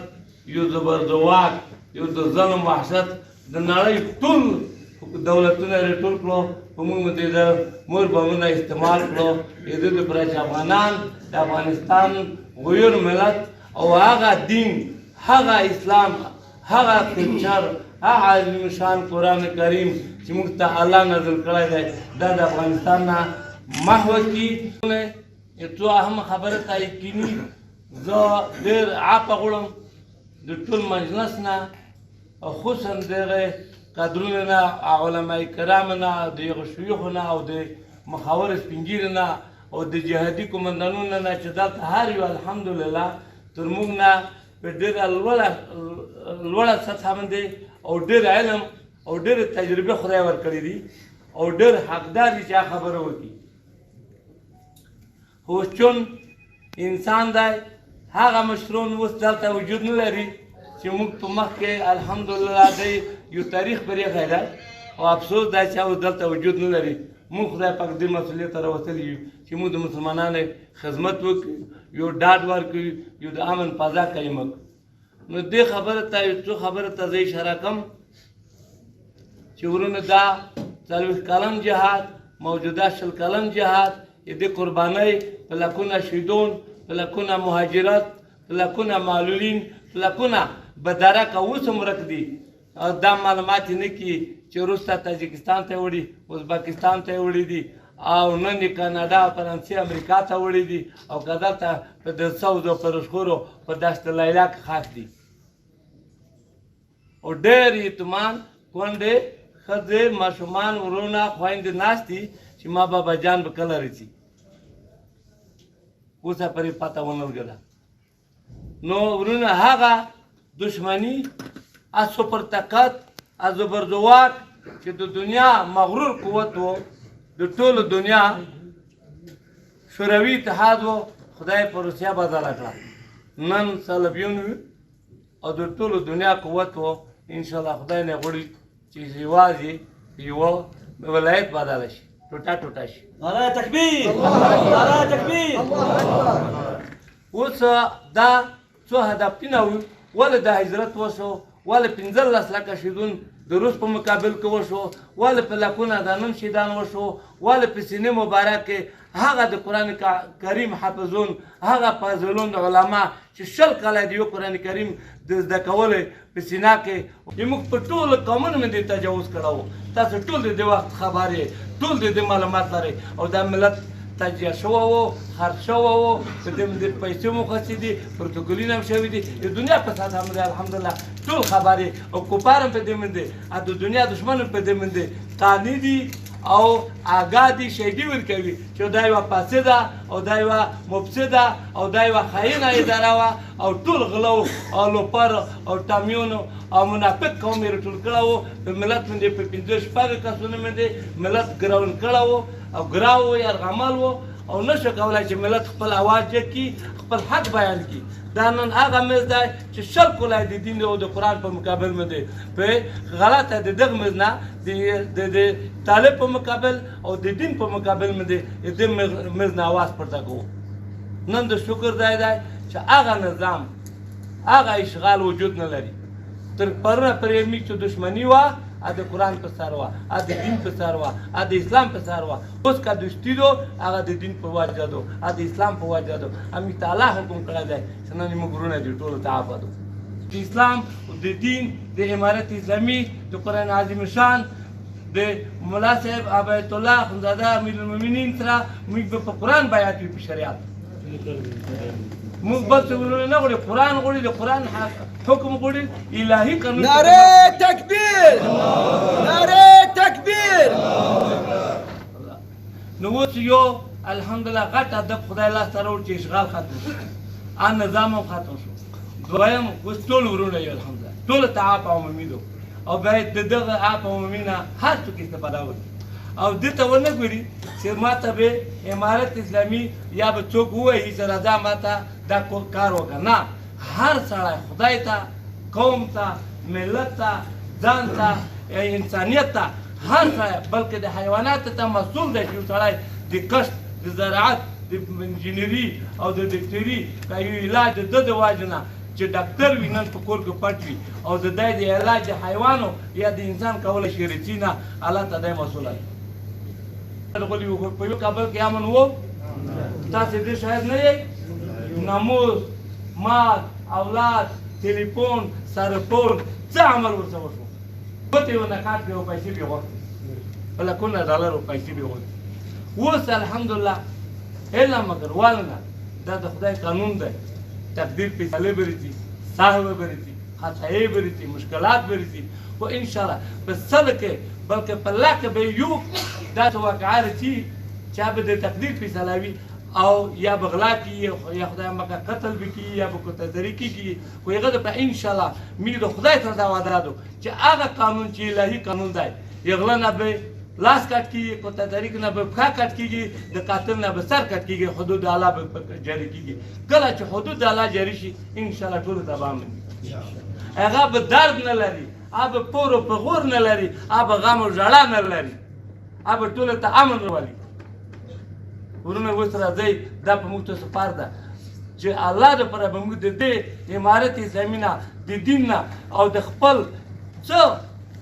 یو زبرځواک، یو د ظلم وحشت د نړۍ ټول دولتونه یې ټول کړو، په موږ باندې د مور بمونه استعمال کړو. د دې لپاره چې افغانان د افغانستان غیور ملت او هغه دین، هغه اسلام، هغه کلچر، هغه عظیم شان قرآن کریم چې موږ ته الله نازل کړی دی دا د افغانستان نه محو کړي. څو اهم خبره ته یقیني زه ډېر عفه غواړم د ټول مجلس نه او خصوصا دغه قدرونه نه، علمای کرامو نه، د هغو شیوخو نه او د مخاور سپین ږیرو نه او د جهادي قمندانونو نه چې دلته هر یو الحمدلله تر موږ نه په ډېره لوړه سطحه باندې او ډېر علم او ډېرې تجربې خدای ورکړي دي او ډېر حقدار دي چې خبره وکړي. خو چون انسان دی هغه مشرون اوس دلته وجود نه لري چې موږ په مخ کې الحمدلله دی یو تاریخ پرېښی دی او افسوس دی چې اوس دلته وجود نه لري. موږ خدای پاک دې مسؤلیت ته راوتلي یو چې موږ د مسلمانانو خدمت وکړو، یو ډاډ ورکړو، یو د امن فضا قایم کړو. نو دې خبره ته یو څو خبره ته زه اشاره کوم چې ورونه دا 40 کلن جهاد، موجوده 20 کلن جهاد، د قربانۍ په لکونه شهیدون، په لکونه مهاجرت، په لکونه معلولین، په لکونه بدرک اوس هم ورک دي. دا معلومات یې نه کړي چې وروسته تاجکستان ته وړي، ازبکستان ته یې وړي دي او نن یې کاناډا، فرانسې، امریکا ته وړي دي او که دلته په د سوز او په رشخورو په دشت لیلا کې خاص دي. او ډېر یتیمان، کونډې، ښځې، ماشومان، ورونه، خویندې ناست دي چې ما بابا جان به کله رسي. اوسه پرې پته ونه لګېده. نو ورونه هغه دشمني، سپر طاقت، زبرځواک چې د دنیا مغرور قوت و، د ټولو دنیا شوروي اتحاد و، خدای په روسیه بدله کړه. نن صلیبیون وي او د ټولو دنیا قوت و. انشاءالله خدای نه غواړي چې یوازې یوه ولایت بدله شي، ټوټه ټوټه شي. نعره تکبیر، نعره تکبیر. اوس دا څو هدفونه وي، ولې د هجرت وشو، ولې 15 لکه شهیدون د روس په مقابل کې وشو، ولې په لکونه د نن شهیدان وشو، ولې په سینې مبارک کې هغه د قرآن کریم حافظون، هغه فاضلون علما چې 20 کاله د یو قرآن کریم د زده کولی په سینا کې. موږ په ټولو قومونو باندې تجاوز کړی و. تاسو ټول د دې وخت خبر یې، ټول د دې معلومات لرئ. او دا ملت تجزیه شوی و، خرڅ شوی و، په دې باندې پیسې مو خرڅې دي، پروتوکولونه هم شوي دي. د دنیا فساد هم دی الحمدلله، ټول خبر یې. او کفار هم په دې باندې، او د دنیا دشمن هم په دې باندې قانع دي او آگاه دي، شهیدي ورکوي چې دا یوه فاسده او دا یوه مفسده او دا یوه خاینه اداره وه او ټول غلو او لوپر او ټامیون او منافق قوم یې راټول کړی و. په ملت باندې په 15-16 کسونو باندې ملت ګراون کړی و او ګراو و، یرغمل و او نه شو کولی چې ملت خپل اواز جګ کړي، خپل حق بیان کړي. دا نن هغه مز دی چې 20 کاله د دین او د قرآن په مقابل باندې په غلطه د دغه مز نه د طالب په مقابل او د دین په مقابل باندې د دې مز نه اواز پورته کوو. نن د شکر ځای دی چې هغه نظام، هغه اشغال وجود نه لري. تر پرونه پرې موږ چې دښمني وه، د قرآن په سر وه، د دین په سر وه، د اسلام په سر وه. اوس که دوستي دو هغه د دین په وجه دو، د اسلام په وجه دو. همې تعالی حکم کړی دی چې نن موږ ورونه دي ټولو ته عفو. د اسلام، د دین، د امارت اسلامي، د قرآن عظیم شان، د ملا صاحب عبایت الله اخندزاده امیر المؤمنین سره موږ به په قرآن بیعت وي، په شریعت. موږ بل څه ورونه نه غواړو، قرآن غواړو، د قرآن حکم غواړو، الهي قانون. نعره تکبیر، نعره تکبیر. نو اوس یو الحمدلله غټ هدف خدای لاسته راوړ چې اشغال ختم شو، نظام هم ختم شو. دویم اوس ټول ورونه یو الحمدلله، ټولو ته عاپ عمومي دو او باید د دغه عاپ عمومي نه هر څوک استفاده وکړي او دې ته ونه ګوري چې ما ته به امارت اسلامي یا به څوک ووایي چې راځه ما ته دا کار وکړه. نه، هر سړی خدای ته، قوم ته، ملت ته، ځان ته، انسانیت ته، هر سړی بلکې د حیواناتو ته مسؤول دی چې یو سړی د کښت، د زراعت، د انجینري او د ډاکټري که یو علاج د ده د وجې نه چې ډاکټر وي نن په کور کې پټ وي او د دی د علاج د حیوانو یا د انسان کولی شي رسي نه، الله ته دی مسؤله دی. په یو کابل کې امن و، تاسې دې شاید نه یئ. ناموس، مال، اولاد، تلیفون، سرپون، څه عمل ورته وشو. ګوتې یې ونه کاټ کړې او پیسې به یې غوښتې، په لکونه ډالر او پیسې به یې غوښتې. اوس الحمدلله الا مگر والنه دا د خدای قانون دی. تقدیر فیصله به رسي، صحوه به رسي، خطایې به رسي، مشکلات به رسي، خو انشاءالله په صلح کې بلکې په الله کې به یو داسې واقعه رسي چې به د تقدیر فیصله وي او یا به غلا کېږي یا خدای مکه قتل به کېږي یا به کوتهدري کېږي. خو هغه د په انشاءالله موږ د خدای سره دا وعده دو چې هغه قانون چې الهي قانون دی، یغله نه به لاس کټ کېږي، کوتهدري نه به پښه کټ کېږي، د قاتل نه به سر کټ کېږي، حدود الله به جاري کېږي. کله چې حدود الله جاري شي انشاءالله ټولو ته به امن وي. هغه به درد نه لري، هغه به پور او پغور نه لري، هغه به غم او ژړا نه لري، هغه به ټولو ته امن راولي. ورونه اوس راځئ، دا په موږ ته سپار ده چې الله دپاره به موږ د دې امارت اسلامي نه، د دین نه او د خپل څه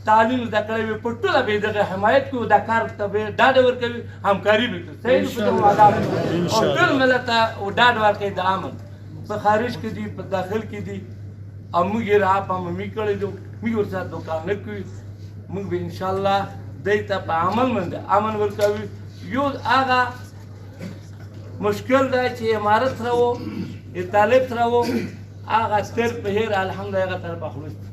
تعلیم زده کړی وي په ټوله به یې دغه حمایت کړو، دا کار ته به یې ډاډ ورکوي، همکاري به کړو. صحیح په دغه وعده او ټول ملت ته ډاډ ورکوي د امن په خارج کې دي، په داخل کې دي. او موږ یې راپ عمومي کړی دو، موږ ورسره دوکان نه کوي. موږ به انشاءالله دی ته په عمل باندې امن ورکوي. یو هغه مشکل دی چې امارت سره و، طالب سره و، هغه تر په هیر الحمدلله هغه طرفه خلوص دی.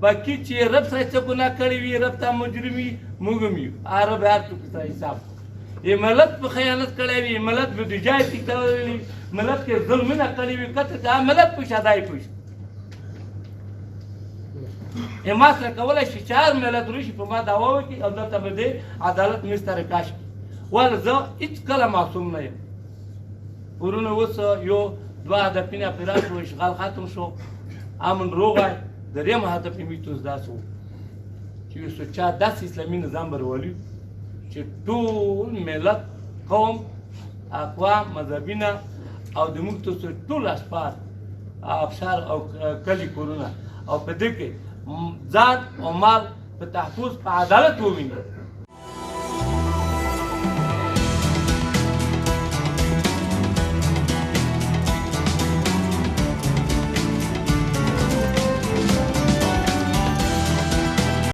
باقي چې رب سره څه ګناه کړې وي، رب ته مجرم وي، موږ هم یو. رب هر څوک سره حساب. ملت په خیانت کړی وي، ملت به بېجایه کړی وي، ملت کې ظلمونه کړي وي، کته ته ملت پوښه دای پوښه. ما سره کولی شي چې هر ملت راشي په ما دعوا وکړي او دلته به د عدالت مېز ته راکاږي. ولې زه هېڅکله معصوم نه یم. ورونه اوس یو دوه هدفونه پرې راشو، اشغال ختم شو، امن روغی. دریم هدف یې موږ ته اوس داسې و چې یو سوچا داسې اسلامي نظام به راولي چې ټول ملت، قوم، اقوام، مذهبونه او د موږ ته ټول اشپار، افشار او کلي کورونه او په دې کې ځان او مال په تحفظ، په عدالت وویني.